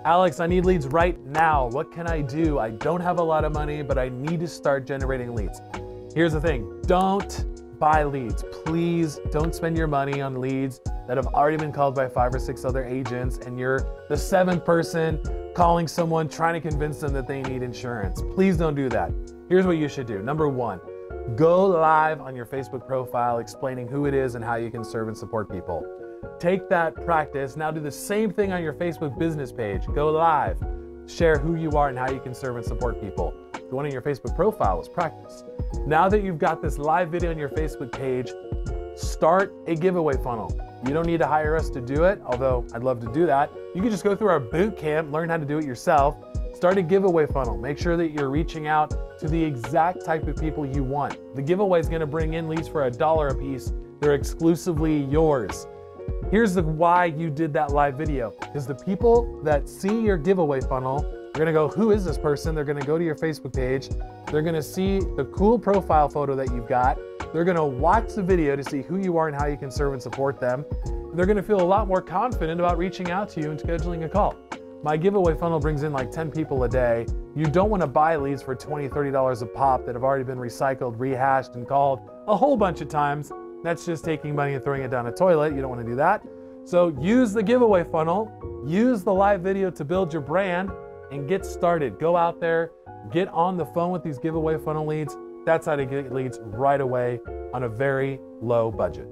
Alex, I need leads right now. What can I do? I don't have a lot of money, but I need to start generating leads. Here's the thing, don't buy leads. Please don't spend your money on leads that have already been called by 5 or 6 other agents and you're the 7th person calling someone trying to convince them that they need insurance. Please don't do that. Here's what you should do. Number 1, go live on your Facebook profile explaining who it is and how you can serve and support people. Take that practice, now do the same thing on your Facebook business page. Go live, share who you are and how you can serve and support people. The one on your Facebook profile is practice. Now that you've got this live video on your Facebook page, start a giveaway funnel. You don't need to hire us to do it, although I'd love to do that. You can just go through our boot camp, learn how to do it yourself. Start a giveaway funnel. Make sure that you're reaching out to the exact type of people you want. The giveaway is going to bring in leads for $1 a piece. They're exclusively yours. Here's why you did that live video. Because the people that see your giveaway funnel are gonna go, who is this person? They're gonna go to your Facebook page. They're gonna see the cool profile photo that you've got. They're gonna watch the video to see who you are and how you can serve and support them. They're gonna feel a lot more confident about reaching out to you and scheduling a call. My giveaway funnel brings in like 10 people a day. You don't wanna buy leads for $20, $30 a pop that have already been recycled, rehashed, and called a whole bunch of times. That's just taking money and throwing it down a toilet. You don't want to do that. So use the giveaway funnel, use the live video to build your brand and get started. Go out there, get on the phone with these giveaway funnel leads. That's how to get leads right away on a very low budget.